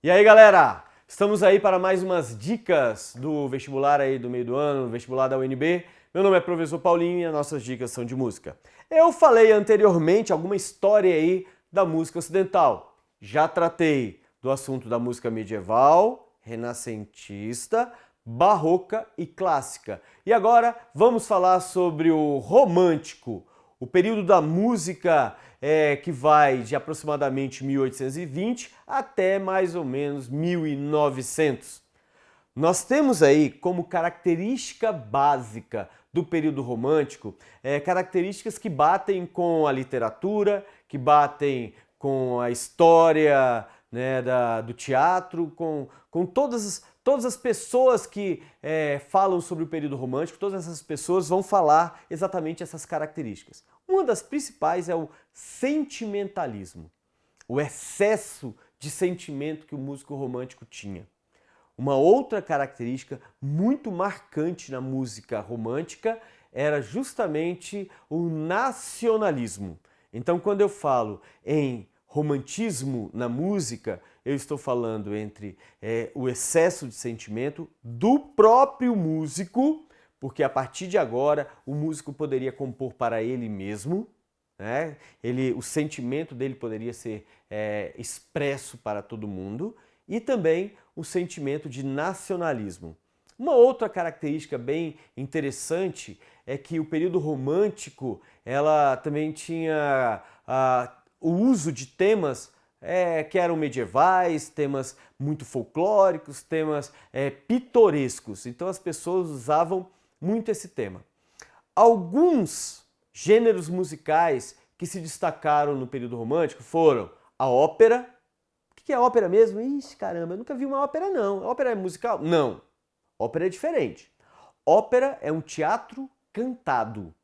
E aí, galera? Estamos aí para mais umas dicas do vestibular aí do meio do ano, vestibular da UNB. Meu nome é Professor Paulinho e as nossas dicas são de música. Eu falei anteriormente alguma história aí da música ocidental. Já tratei do assunto da música medieval, renascentista, barroca e clássica. E agora vamos falar sobre o romântico, o período da música que vai de aproximadamente 1820 até mais ou menos 1900. Nós temos aí como característica básica do período romântico características que batem com a literatura, que batem com a história, né, do teatro, com todas as pessoas que falam sobre o período romântico, todas essas pessoas vão falar exatamente essas características. Uma das principais é o sentimentalismo, o excesso de sentimento que o músico romântico tinha. Uma outra característica muito marcante na música romântica era justamente o nacionalismo. Então, quando eu falo em romantismo na música, eu estou falando entre o excesso de sentimento do próprio músico, porque a partir de agora o músico poderia compor para ele mesmo, né? O sentimento dele poderia ser expresso para todo mundo, e também o sentimento de nacionalismo. Uma outra característica bem interessante é que o período romântico ela também tinha o uso de temas que eram medievais, temas muito folclóricos, temas pitorescos. Então as pessoas usavam muito esse tema. Alguns gêneros musicais que se destacaram no período romântico foram a ópera. O que é ópera mesmo? Ixi, caramba, eu nunca vi uma ópera não. Ópera é musical? Não. Ópera é diferente. Ópera é um teatro cantado.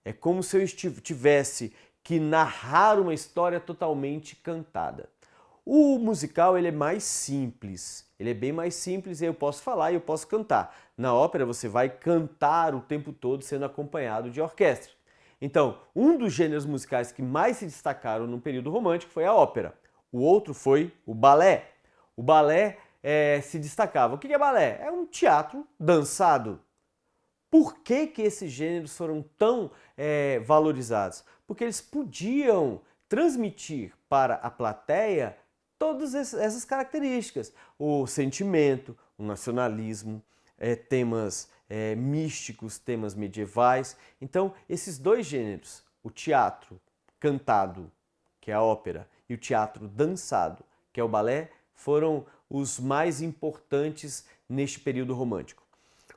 É como se eu tivesse que narrar uma história totalmente cantada. O musical ele é mais simples, ele é bem mais simples e eu posso falar e eu posso cantar. Na ópera você vai cantar o tempo todo sendo acompanhado de orquestra. Então, um dos gêneros musicais que mais se destacaram no período romântico foi a ópera. O outro foi o balé. O balé se destacava. O que é balé? É um teatro dançado. Por que esses gêneros foram tão valorizados? Porque eles podiam transmitir para a plateia todas essas características. O sentimento, o nacionalismo, temas místicos, temas medievais. Então, esses dois gêneros, o teatro cantado, que é a ópera, e o teatro dançado, que é o balé, foram os mais importantes neste período romântico.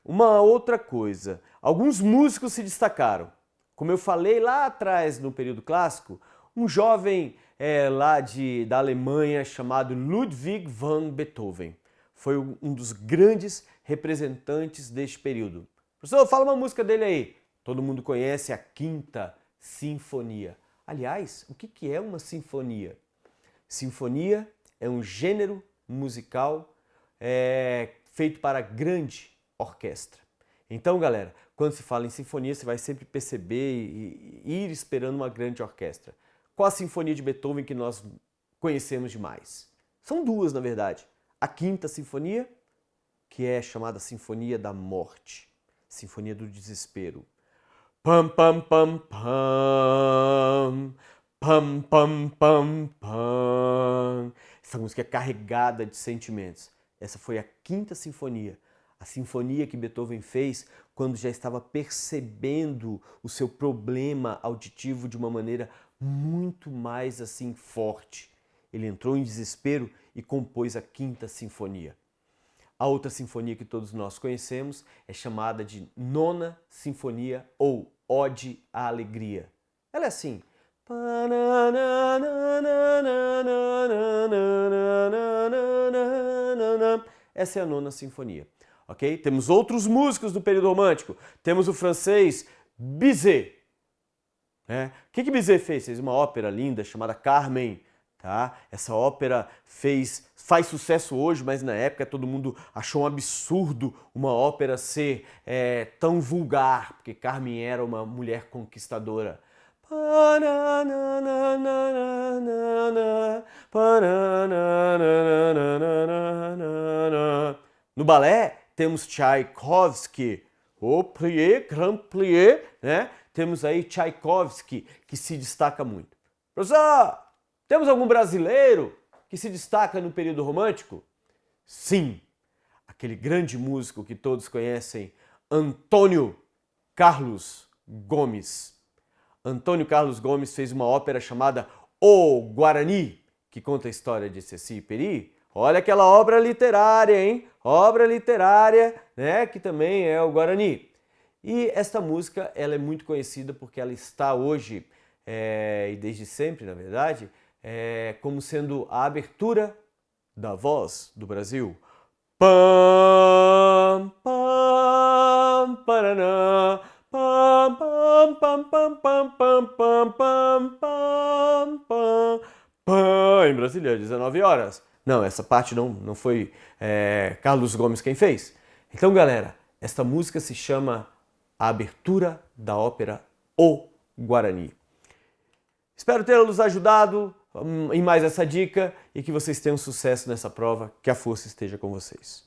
Uma outra coisa, alguns músicos se destacaram. Como eu falei lá atrás no período clássico, um jovem lá da Alemanha chamado Ludwig van Beethoven foi um dos grandes representantes deste período. Professor, fala uma música dele aí. Todo mundo conhece a Quinta Sinfonia. Aliás, o que é uma sinfonia? Sinfonia é um gênero musical feito para grande orquestra. Então, galera, quando se fala em sinfonia, você vai sempre perceber e ir esperando uma grande orquestra. Qual a sinfonia de Beethoven que nós conhecemos demais? São duas, na verdade. A Quinta Sinfonia, que é chamada Sinfonia da Morte, Sinfonia do Desespero. Pam, pam, pam, pam, pam, pam, pam, pam. Essa música é carregada de sentimentos. Essa foi a Quinta Sinfonia. A sinfonia que Beethoven fez quando já estava percebendo o seu problema auditivo de uma maneira muito mais assim forte. Ele entrou em desespero e compôs a Quinta Sinfonia. A outra sinfonia que todos nós conhecemos é chamada de Nona Sinfonia ou Ode à Alegria. Ela é assim. Essa é a Nona Sinfonia. Okay? Temos outros músicos do período romântico. Temos o francês Bizet. O que Bizet fez? Fez uma ópera linda chamada Carmen. Tá? Essa ópera faz sucesso hoje, mas na época todo mundo achou um absurdo uma ópera ser tão vulgar, porque Carmen era uma mulher conquistadora. No balé, temos Tchaikovsky, o plié, grand plié, né? Temos aí Tchaikovsky, que se destaca muito. Professor, temos algum brasileiro que se destaca no período romântico? Sim, aquele grande músico que todos conhecem, Antônio Carlos Gomes. Antônio Carlos Gomes fez uma ópera chamada O Guarani, que conta a história de Ceci e Peri. Olha aquela obra literária, hein? Obra literária, né? Que também é o Guarani. E esta música, ela é muito conhecida porque ela está hoje, e desde sempre, na verdade, como sendo a abertura da Voz do Brasil. Pam, pam, paraná, pam, pam, pam, pam, pam, pam, pam, pam, pam, pam, pam, em Brasília, 19 horas. Não, essa parte não foi Carlos Gomes quem fez. Então, galera, esta música se chama A Abertura da Ópera O Guarani. Espero ter-los ajudado em mais essa dica e que vocês tenham sucesso nessa prova, que a força esteja com vocês.